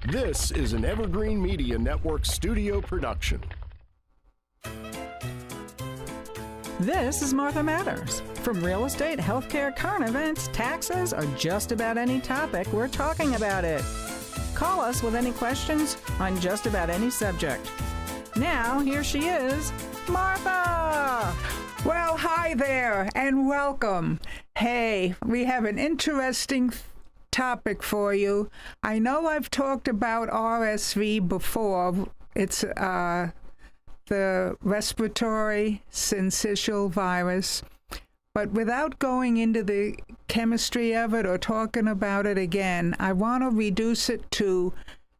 This is an Evergreen Media Network studio production. This is Martha Matters. From real estate, healthcare, current events, taxes, or just about any topic, we're talking about it. Call us with any questions on just about any subject. Now, here she is, Martha! Well, hi there, and welcome. Hey, we have an interesting topic for you. I know I've talked about RSV before. It's the respiratory syncytial virus. But without going into the chemistry of it or talking about it again, I want to reduce it to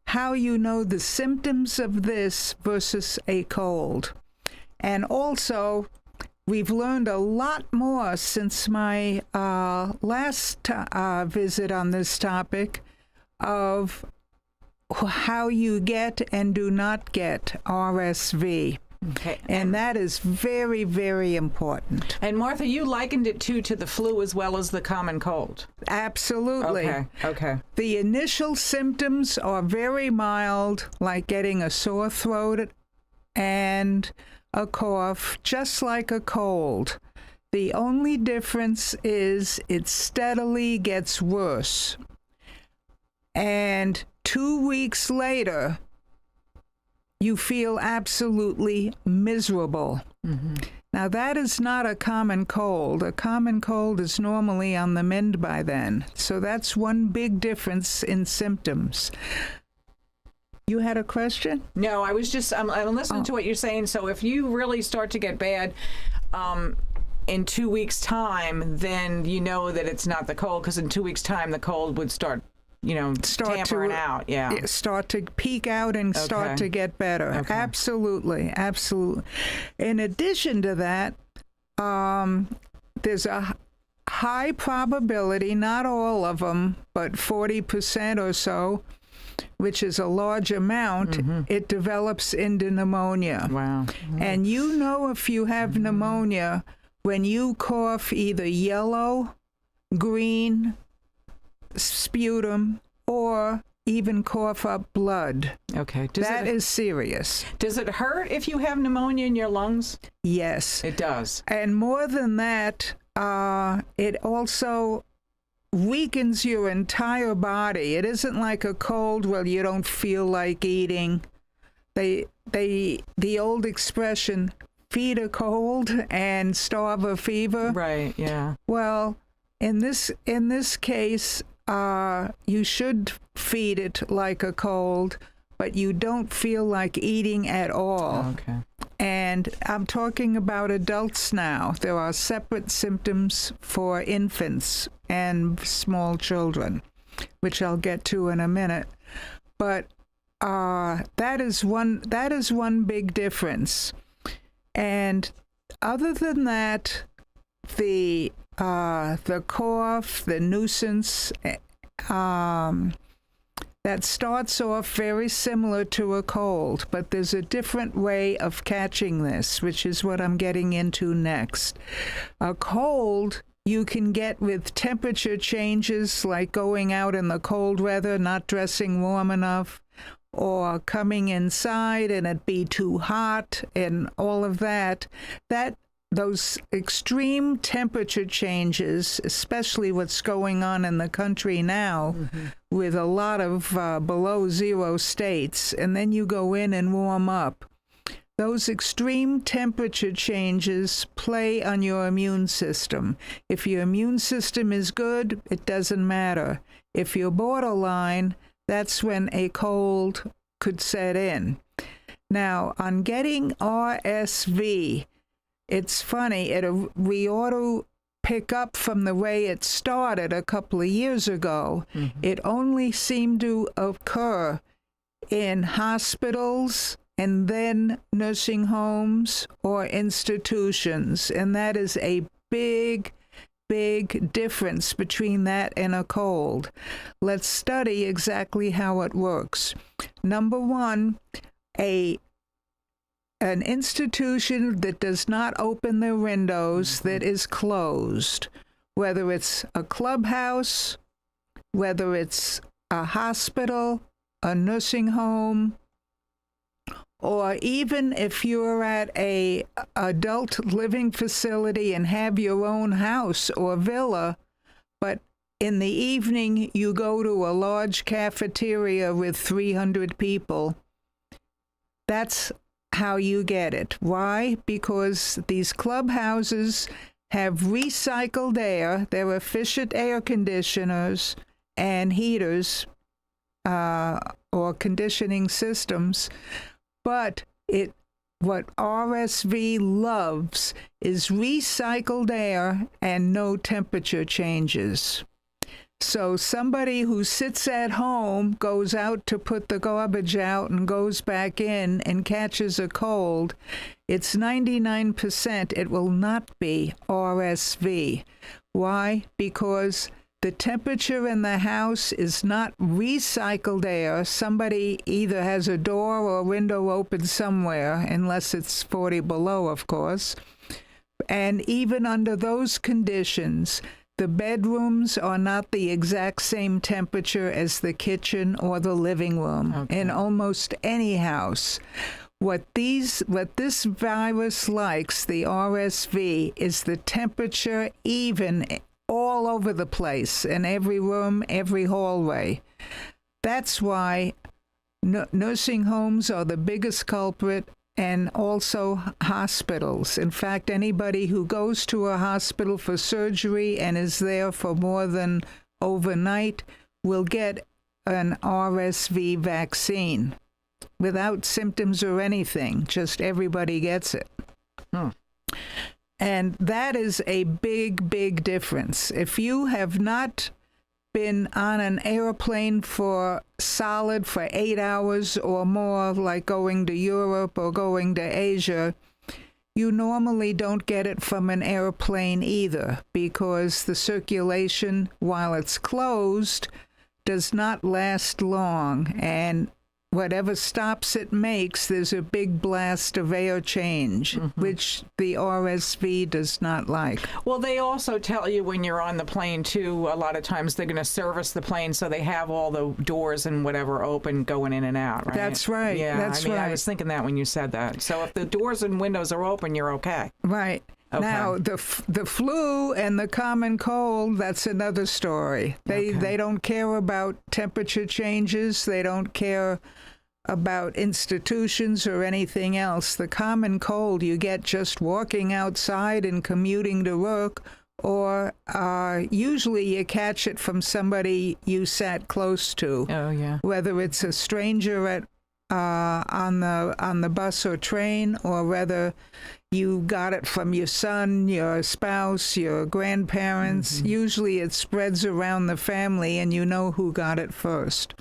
how you know the symptoms of this versus a cold. And also, we've learned a lot more since my last visit on this topic of how you get and do not get RSV. Okay. And that is very, very important. And Martha, you likened it to the flu as well as the common cold. Absolutely. Okay. The initial symptoms are very mild, like getting a sore throat and a cough, just like a cold. The only difference is it steadily gets worse. And 2 weeks later, you feel absolutely miserable. Mm-hmm. Now, that is not a common cold. A common cold is normally on the mend by then. So that's one big difference in symptoms. You had a question? No, I was just, I'm listening to what you're saying. So if you really start to get bad in 2 weeks' time, then you know that it's not the cold, because in 2 weeks' time, the cold would start tampering out. Yeah. Start to peak out and start to get better. Okay. Absolutely. In addition to that, there's a high probability, not all of them, but 40% or so, which is a large amount, it develops into pneumonia. Wow. And you know if you have pneumonia when you cough either yellow, green, sputum, or even cough up blood. Okay. That is serious. Does it hurt if you have pneumonia in your lungs? Yes. It does. And more than that, it also weakens your entire body. It isn't like a cold where you don't feel like eating. The old expression, feed a cold and starve a fever. Right, yeah. Well, in this case, you should feed it like a cold, but you don't feel like eating at all. Oh, okay. And I'm talking about adults now. There are separate symptoms for infants and small children, which I'll get to in a minute. But that is one big difference. And other than that, the cough, the nuisance, that starts off very similar to a cold, but there's a different way of catching this, which is what I'm getting into next. A cold you can get with temperature changes, like going out in the cold weather, not dressing warm enough, or coming inside and it be too hot and all of that. Those extreme temperature changes, especially what's going on in the country now with a lot of below zero states, and then you go in and warm up. Those extreme temperature changes play on your immune system. If your immune system is good, it doesn't matter. If you're borderline, that's when a cold could set in. Now, on getting RSV, it's funny, we ought to pick up from the way it started a couple of years ago. It only seemed to occur in hospitals and then nursing homes or institutions. And that is a big difference between that and a cold. Let's study exactly how it works. Number one, an institution that does not open their windows, that is closed, whether it's a clubhouse, whether it's a hospital, a nursing home, or even if you're at a adult living facility and have your own house or villa, but in the evening you go to a large cafeteria with 300 people, that's how you get it. Why? Because these clubhouses have recycled air. They're efficient air conditioners and heaters or conditioning systems. But what RSV loves is recycled air and no temperature changes. So somebody who sits at home, goes out to put the garbage out and goes back in and catches a cold, it's 99% it will not be RSV. Why? Because the temperature in the house is not recycled air. Somebody either has a door or window open somewhere, unless it's 40 below, of course. And even under those conditions, the bedrooms are not the exact same temperature as the kitchen or the living room in almost any house. What this virus likes, the RSV, is the temperature even all over the place, in every room, every hallway. That's why nursing homes are the biggest culprit, and also hospitals. In fact, anybody who goes to a hospital for surgery and is there for more than overnight will get an RSV vaccine without symptoms or anything. Just everybody gets it. And that is a big, big difference. If you have not been on an airplane for 8 hours or more, like going to Europe or going to Asia, you normally don't get it from an airplane either, because the circulation, while it's closed, does not last long, and whatever stops it makes, there's a big blast of air change, which the RSV does not like. Well, they also tell you when you're on the plane, too, a lot of times they're going to service the plane so they have all the doors and whatever open going in and out, right? That's right. Yeah, That's right. I was thinking that when you said that. So if the doors and windows are open, you're okay. Right. Okay. Now, the flu and the common cold, that's another story. They don't care about temperature changes. They don't care about institutions or anything else. The common cold you get just walking outside and commuting to work, or usually you catch it from somebody you sat close to. Oh, yeah. Whether it's a stranger at on the bus or train, or whether you got it from your son, your spouse, your grandparents. Usually it spreads around the family and you know who got it first.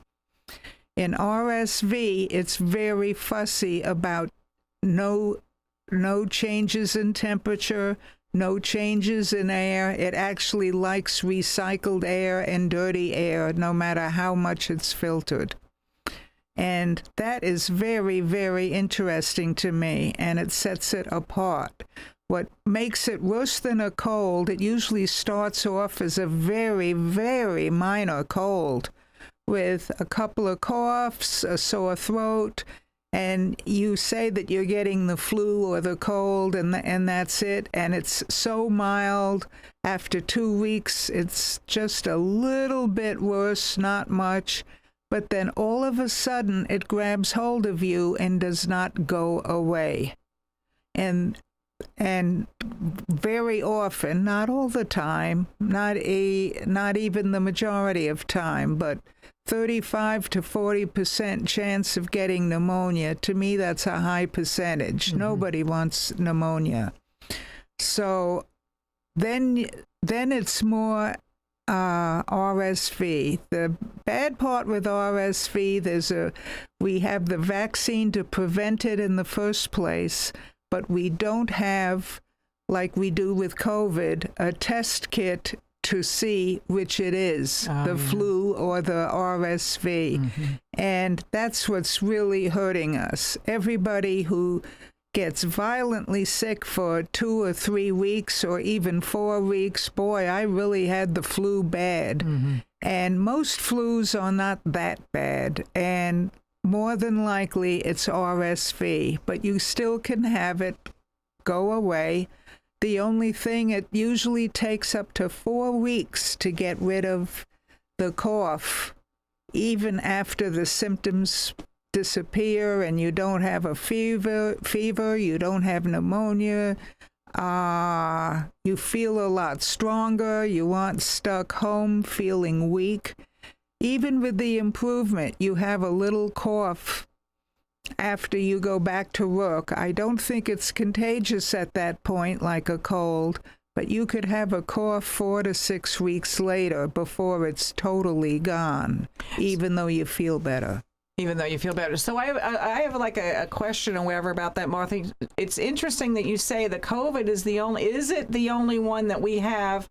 In RSV, it's very fussy about no changes in temperature, no changes in air. It actually likes recycled air and dirty air, no matter how much it's filtered. And that is very, very interesting to me, and it sets it apart. What makes it worse than a cold, it usually starts off as a very, very minor cold, with a couple of coughs, a sore throat, and you say that you're getting the flu or the cold, and that's it. And it's so mild. After 2 weeks, it's just a little bit worse, not much. But then all of a sudden, it grabs hold of you and does not go away. And very often, not all the time, not even the majority of time, but 35 to 40% chance of getting pneumonia. To me, that's a high percentage. Nobody wants pneumonia. So then it's more RSV. The bad part with RSV, we have the vaccine to prevent it in the first place, but we don't have, like we do with COVID, a test kit to see which it is, flu or the RSV. And that's what's really hurting us. Everybody who gets violently sick for 2 or 3 weeks or even 4 weeks, boy, I really had the flu bad. And most flus are not that bad. And more than likely it's RSV, but you still can have it go away. The only thing, it usually takes up to 4 weeks to get rid of the cough, even after the symptoms disappear and you don't have a fever, you don't have pneumonia, you feel a lot stronger, you aren't stuck home feeling weak. Even with the improvement, you have a little cough after you go back to work. I don't think it's contagious at that point like a cold, but you could have a cough 4 to 6 weeks later before it's totally gone, even though you feel better. Even though you feel better. So I have like a question or whatever about that, Martha. It's interesting that you say the COVID is it the only one that we have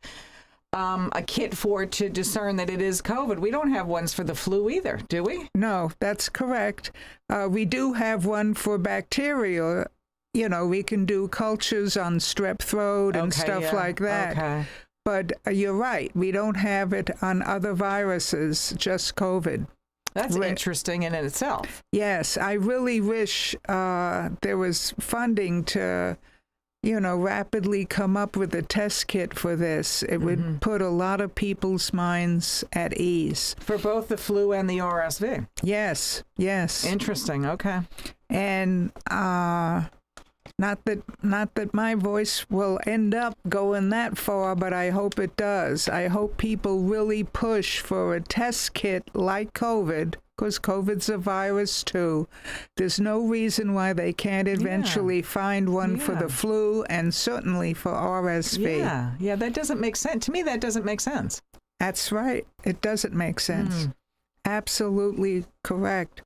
a kit for to discern that it is COVID? We don't have ones for the flu either, do we? No, that's correct. We do have one for bacteria. You know, we can do cultures on strep throat and stuff like that. Okay. But you're right. We don't have it on other viruses, just COVID. That's interesting in itself. Yes, I really wish there was funding to, rapidly come up with a test kit for this. It would put a lot of people's minds at ease. For both the flu and the RSV? Yes. Interesting, okay. And not that my voice will end up going that far, but I hope it does. I hope people really push for a test kit like COVID, because COVID's a virus too. There's no reason why they can't eventually find one for the flu and certainly for RSV. Yeah, that doesn't make sense. To me, that doesn't make sense. That's right. It doesn't make sense. Absolutely correct.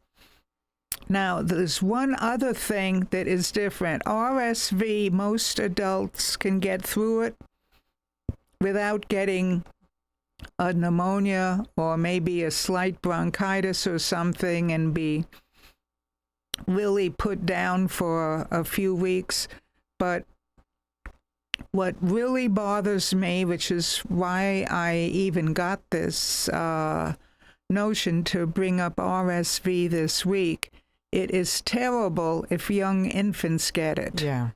Now, there's one other thing that is different. RSV, most adults can get through it without getting a pneumonia or maybe a slight bronchitis or something and be really put down for a few weeks. But what really bothers me, which is why I even got this notion to bring up RSV this week, it is terrible if young infants get it. Yeah.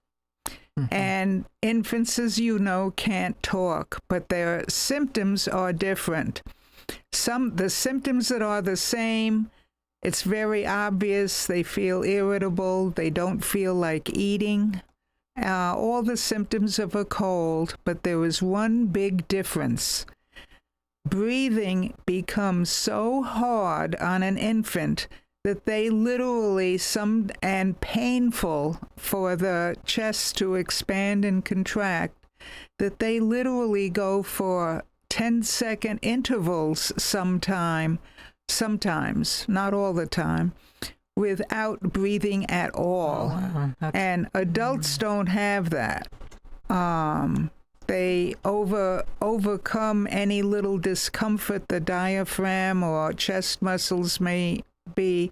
And infants, as you know, can't talk, but their symptoms are different. The symptoms that are the same, it's very obvious. They feel irritable. They don't feel like eating. All the symptoms of a cold, but there is one big difference. Breathing becomes so hard on an infant that they literally, and painful for the chest to expand and contract, that they literally go for 10-second intervals sometimes, not all the time, without breathing at all. Oh, wow. And adults don't have that. They overcome any little discomfort the diaphragm or chest muscles may be,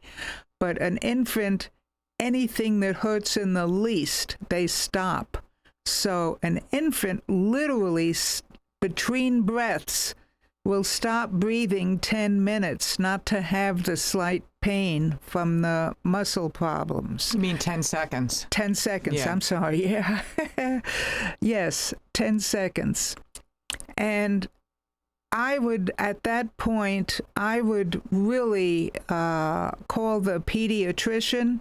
but an infant, anything that hurts in the least, they stop. So an infant literally between breaths will stop breathing 10 minutes not to have the slight pain from the muscle problems. You mean 10 seconds? 10 seconds, Yeah. I'm sorry, yeah. Yes, 10 seconds. And at that point, I would really call the pediatrician,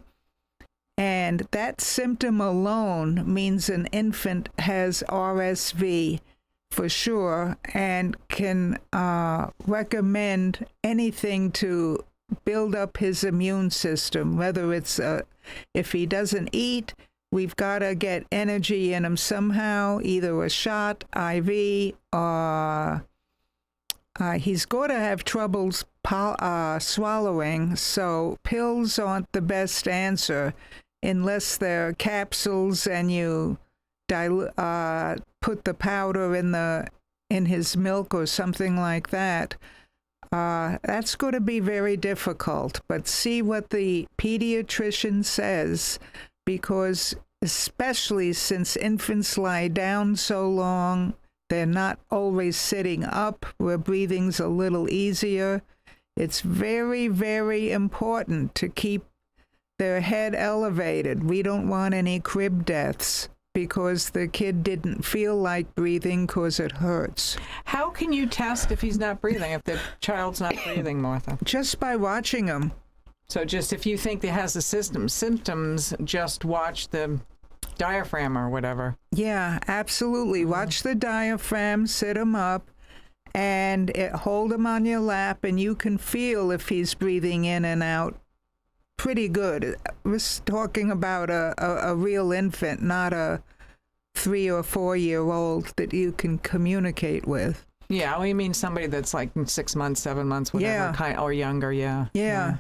and that symptom alone means an infant has RSV for sure, and can recommend anything to build up his immune system, whether it's if he doesn't eat, we've got to get energy in him somehow, either a shot, IV, or he's going to have troubles swallowing, so pills aren't the best answer unless they're capsules and you put the powder in his milk or something like that. That's going to be very difficult, but see what the pediatrician says, because especially since infants lie down so long They're not always sitting up where breathing's a little easier. It's very, very important to keep their head elevated. We don't want any crib deaths because the kid didn't feel like breathing because it hurts. How can you test if he's not breathing, if the child's not breathing, Martha? Just by watching him. So just if you think he has the symptoms, just watch the diaphragm or whatever. Yeah, absolutely. Watch the diaphragm, sit him up, and hold him on your lap, and you can feel if he's breathing in and out pretty good. We're talking about a real infant, not a 3 or 4 year old that you can communicate with. Yeah, well, you mean somebody that's like 6 months, 7 months, whatever, or younger, yeah.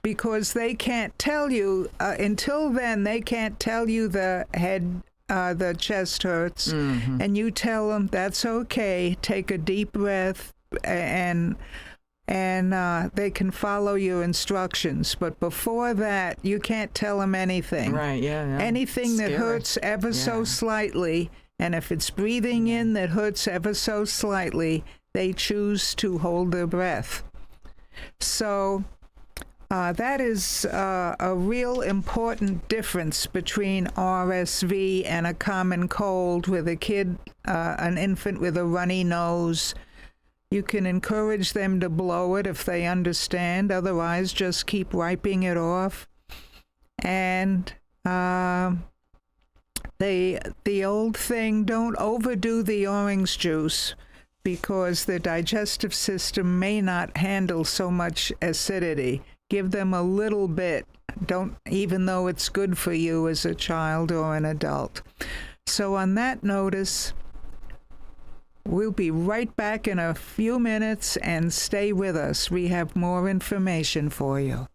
Because they can't tell you, until then, they can't tell you the chest hurts, and you tell them that's okay, take a deep breath, and they can follow your instructions. But before that, you can't tell them anything. Right, yeah. Anything that hurts ever so slightly, and if it's breathing in that hurts ever so slightly, they choose to hold their breath. So that is a real important difference between RSV and a common cold with a kid, an infant with a runny nose. You can encourage them to blow it if they understand. Otherwise, just keep wiping it off. And the old thing, don't overdo the orange juice because the digestive system may not handle so much acidity. Give them a little bit, even though it's good for you as a child or an adult. So on that notice, we'll be right back in a few minutes, and stay with us. We have more information for you.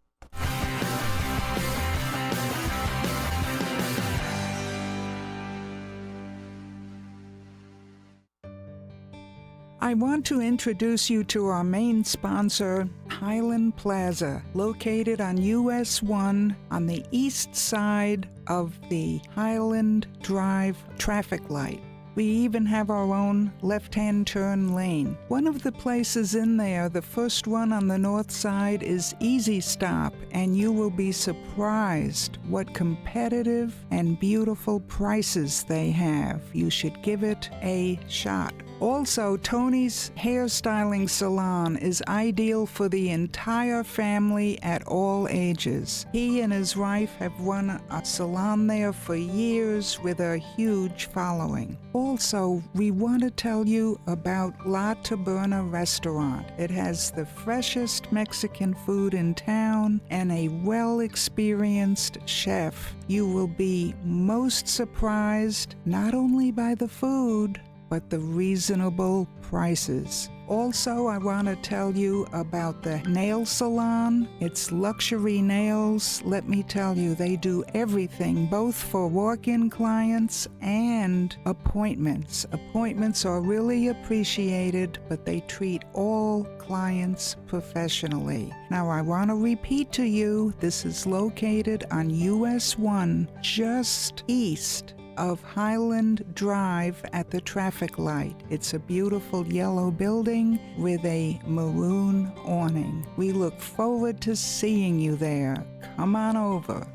I want to introduce you to our main sponsor, Highland Plaza, located on US 1 on the east side of the Highland Drive traffic light. We even have our own left-hand turn lane. One of the places in there, the first one on the north side, is Easy Stop, and you will be surprised what competitive and beautiful prices they have. You should give it a shot. Also, Tony's Hairstyling Salon is ideal for the entire family at all ages. He and his wife have run a salon there for years with a huge following. Also, we want to tell you about La Taberna Restaurant. It has the freshest Mexican food in town and a well-experienced chef. You will be most surprised not only by the food, but the reasonable prices. Also, I want to tell you about the nail salon. It's Luxury Nails. Let me tell you, they do everything, both for walk-in clients and appointments. Appointments are really appreciated, but they treat all clients professionally. Now, I want to repeat to you, this is located on US 1, just east of Highland Drive at the traffic light. It's a beautiful yellow building with a maroon awning. We look forward to seeing you there. Come on over.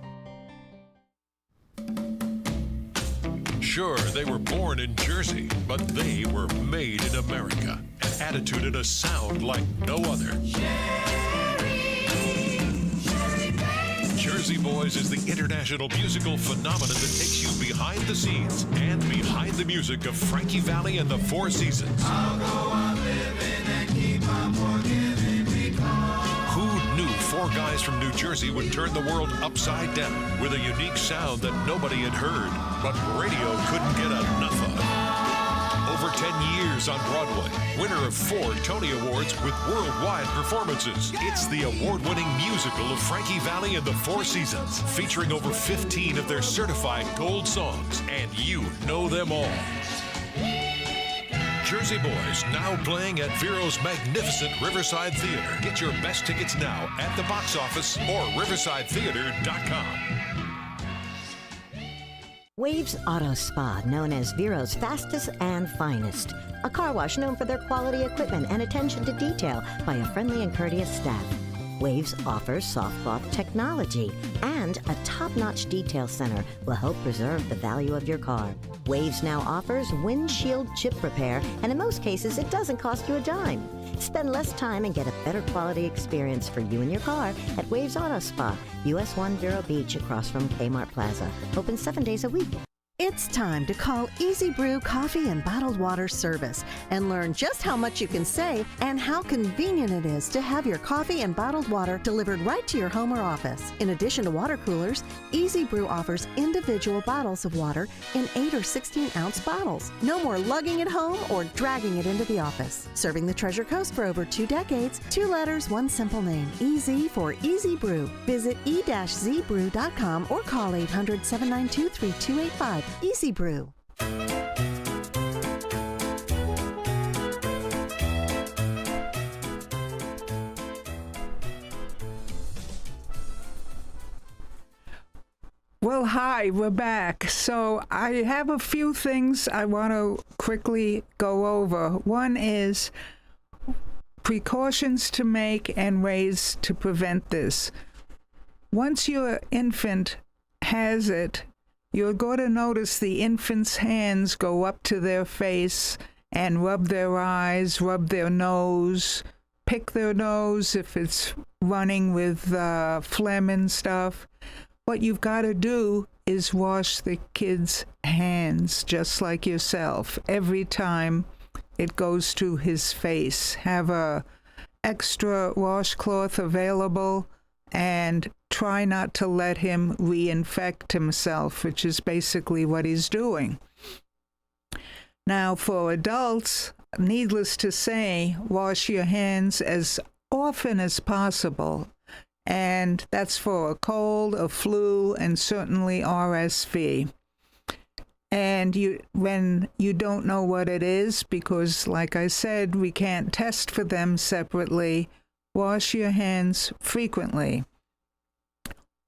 Sure, they were born in Jersey, but they were made in America. An attitude and a sound like no other. Jersey Boys is the international musical phenomenon that takes you behind the scenes and behind the music of Frankie Valli and the Four Seasons. I'll go on living and keep on forgiving because... Who knew four guys from New Jersey would turn the world upside down with a unique sound that nobody had heard, but radio couldn't get enough of? Over 10 years on Broadway, winner of 4 Tony Awards with worldwide performances. It's the award-winning musical of Frankie Valli and the Four Seasons, featuring over 15 of their certified gold songs, and you know them all. Jersey Boys, now playing at Vero's magnificent Riverside Theater. Get your best tickets now at the box office or riversidetheater.com. Waves Auto Spa, known as Vero's fastest and finest. A car wash known for their quality equipment and attention to detail by a friendly and courteous staff. Waves offers soft cloth technology, and a top-notch detail center will help preserve the value of your car. Waves now offers windshield chip repair, and in most cases, it doesn't cost you a dime. Spend less time and get a better quality experience for you and your car at Waves Auto Spa, US 1 Vero Beach, across from Kmart Plaza. Open 7 days a week. It's time to call Easy Brew Coffee and Bottled Water Service and learn just how much you can save and how convenient it is to have your coffee and bottled water delivered right to your home or office. In addition to water coolers, Easy Brew offers individual bottles of water in 8 or 16-ounce bottles. No more lugging it home or dragging it into the office. Serving the Treasure Coast for over 2 decades, 2 letters, 1 simple name. Easy for Easy Brew. Visit e-zbrew.com or call 800-792-3285. Easy Brew. Well, hi, we're back. So I have a few things I want to quickly go over. One is precautions to make and ways to prevent this. Once your infant has it, you're going to notice the infant's hands go up to their face and rub their eyes, rub their nose, pick their nose if it's running with phlegm and stuff. What you've got to do is wash the kid's hands just like yourself every time it goes to his face. Have a extra washcloth available and try not to let him reinfect himself, which is basically what he's doing. Now, for adults, needless to say, wash your hands as often as possible. And that's for a cold, a flu, and certainly RSV. And when you don't know what it is, because like I said, we can't test for them separately, wash your hands frequently.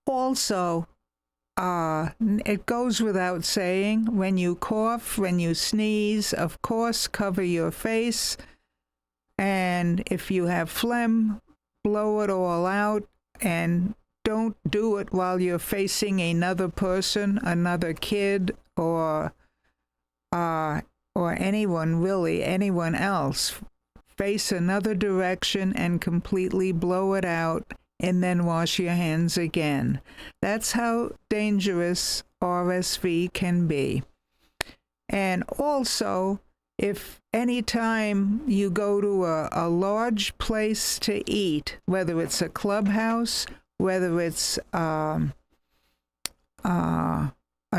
Also, it goes without saying, when you cough, when you sneeze, of course, cover your face. And if you have phlegm, blow it all out, and don't do it while you're facing another person, another kid, or anyone, really, anyone else. Face another direction and completely blow it out, and then wash your hands again. That's how dangerous RSV can be. And also, if any time you go to a large place to eat, whether it's a clubhouse, whether it's a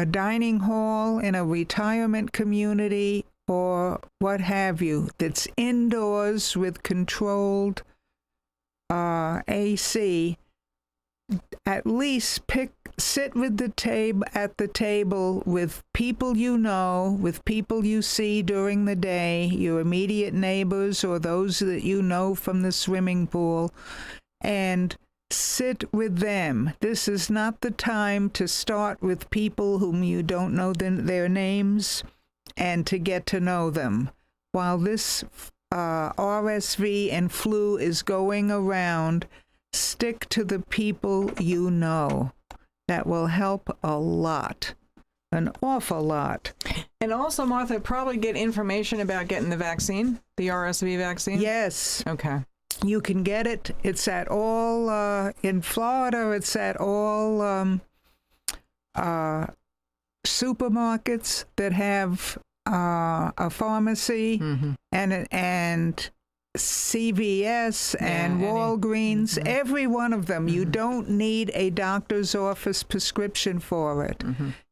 dining hall in a retirement community, or what have you, that's indoors with controlled AC, at least sit with at the table with people you know, with people you see during the day, your immediate neighbors or those that you know from the swimming pool, and sit with them. This is not the time to start with people whom you don't know their names and to get to know them. While this RSV and flu is going around, stick to the people you know. That will help a lot, an awful lot. And also, Martha, probably get information about getting the vaccine, the RSV vaccine? Yes. Okay. You can get it. It's at all, in Florida, it's at all supermarkets that have a pharmacy, and CVS and Walgreens, every one of them. You don't need a doctor's office prescription for it.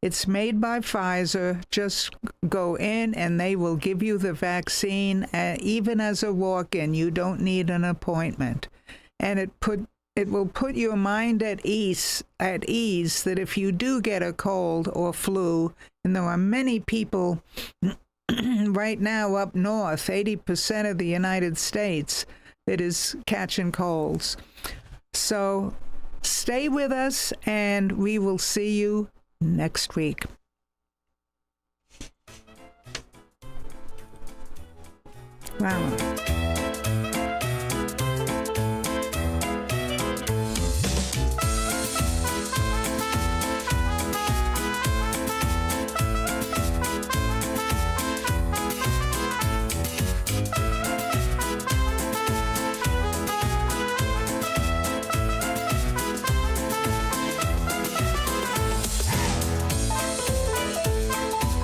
It's made by Pfizer. Just go in and they will give you the vaccine, even as a walk-in. You don't need an appointment. And it will put your mind at ease that if you do get a cold or flu, and there are many people right now up north, 80% of the United States, that is catching colds. So stay with us, and we will see you next week. Wow.